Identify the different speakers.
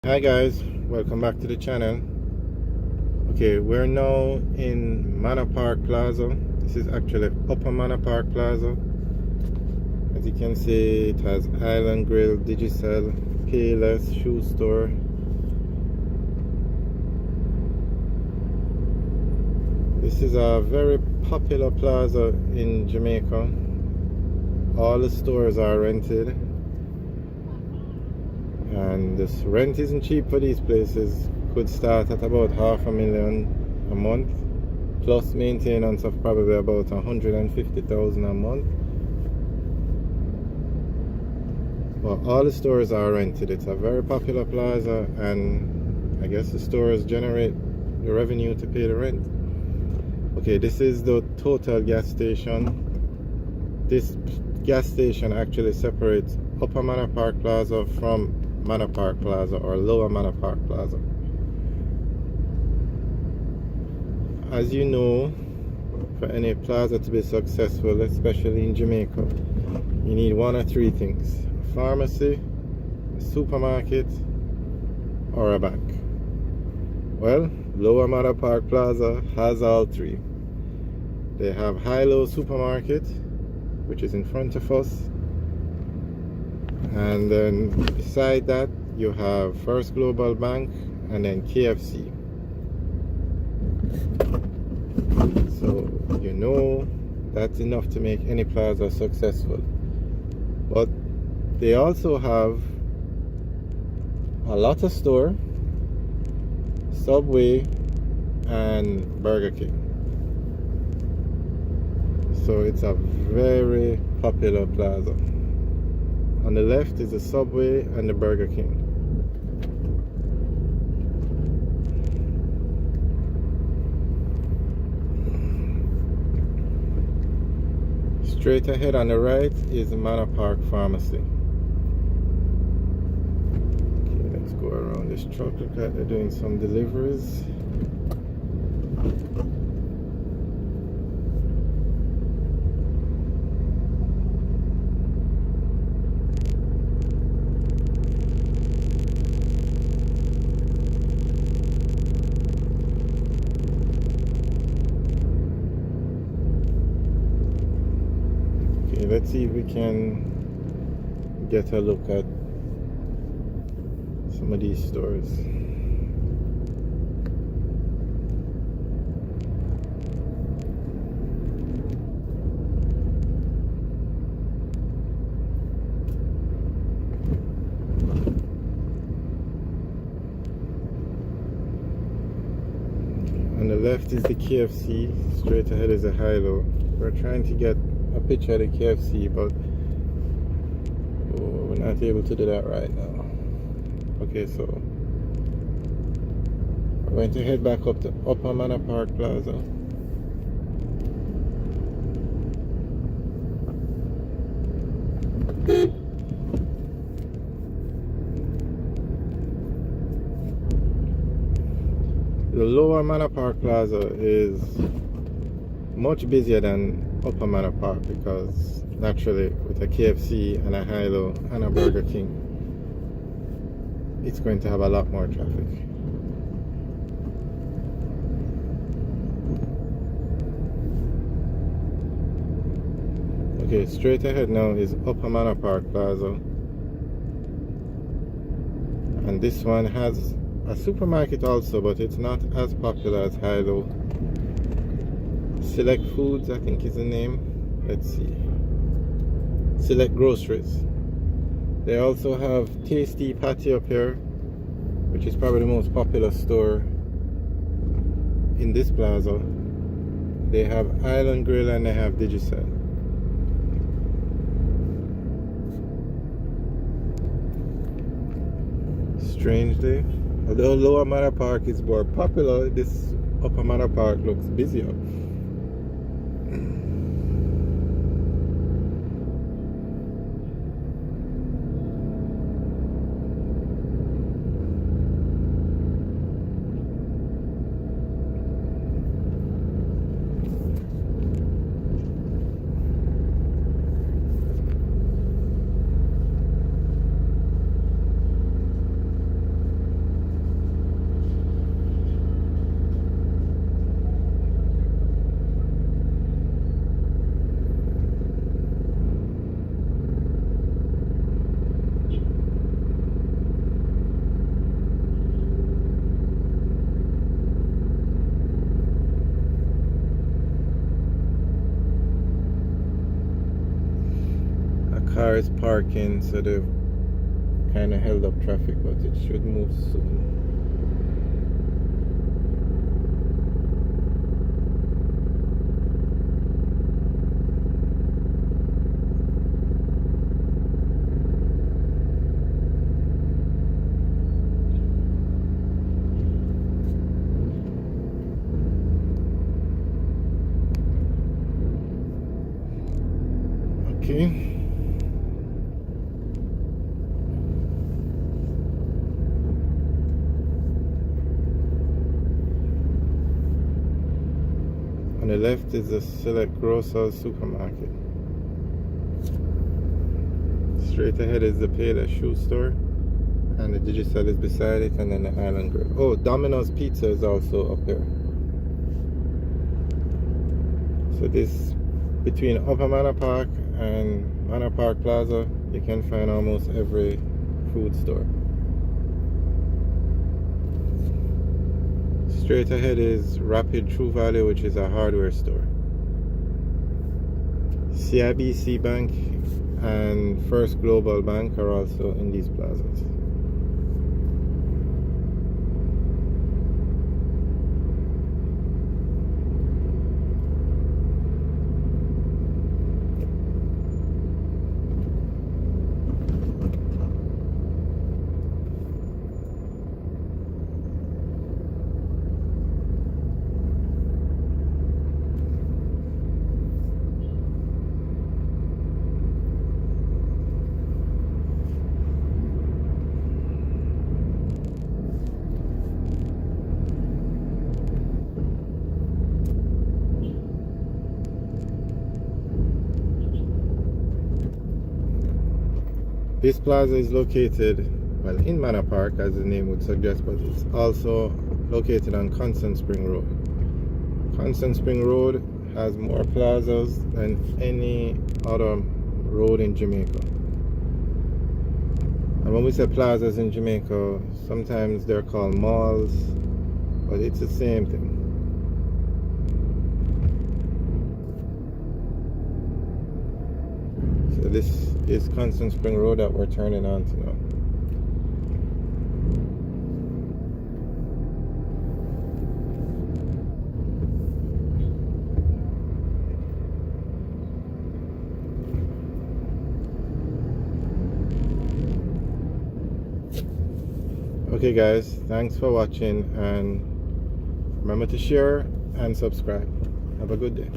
Speaker 1: Hi guys, welcome back to the channel. Okay, we're now in Manor Park Plaza. This is actually Upper Manor Park Plaza. As you can see, it has Island Grill, Digicel, Payless, shoe store. This is a very popular plaza in Jamaica. All the stores are rented, and this rent isn't cheap for these places. Could start at about $500,000 a month, plus maintenance of probably about $150,000 a month. But all the stores are rented. It's a very popular plaza, and I guess the stores generate the revenue to pay the rent. Okay, this is the total gas station. This gas station actually separates Upper Manor Park Plaza from Manor Park Plaza, or Lower Manor Park Plaza. As you know, for any plaza to be successful, especially in Jamaica, you need one of three things: a pharmacy, a supermarket, or a bank. Well, Lower Manor Park Plaza has all three. They have High-Low Supermarket, which is in front of us, and then beside that you have First Global Bank and then KFC. So you know that's enough to make any plaza successful. But they also have a lot of store, Subway, and Burger King. So it's a very popular plaza. On the left is the Subway and the Burger King. Straight ahead on the right is the Manor Park Pharmacy. Okay, let's go around this truck. Look like they're doing some deliveries. Let's see if we can get a look at some of these stores. On the left is the KFC, straight ahead is a High-Low. We're trying to get a picture of the KFC, but we're not able to do that right now. Okay, so we're going to head back up to Upper Manor Park Plaza. The Lower Manor Park Plaza is much busier than Upper Manor Park, because naturally with a KFC and a High-Low and a Burger King, it's going to have a lot more traffic. Okay, straight ahead now is Upper Manor Park Plaza, and this one has a supermarket also, but it's not as popular as High-Low. Select Foods, I think is the name. Let's see. Select Groceries. They also have Tasty Patio up here, which is probably the most popular store in this plaza. They have Island Grill and they have Digicel. Strangely, although Lower Manor Park is more popular, this Upper Manor Park looks busier. cars parking, so they've kind of held up traffic, but it should move soon. Okay. On the left is the Select Grocers supermarket. Straight ahead is the Payless shoe store, and the Digicel is beside it, and then the Island Grill. Oh, Domino's Pizza is also up there. So this, between Upper Manor Park and Manor Park Plaza, you can find almost every food store. Straight ahead is Rapid True Value, which is a hardware store. CIBC Bank and First Global Bank are also in these plazas. This plaza is located, well, in Manor Park, as the name would suggest, but it's also located on Constant Spring Road. Constant Spring Road has more plazas than any other road in Jamaica. And when we say plazas in Jamaica, sometimes they're called malls, but it's the same thing. So this is Constant Spring Road that we're turning on to now. Okay guys, thanks for watching, and remember to share and subscribe. Have a good day.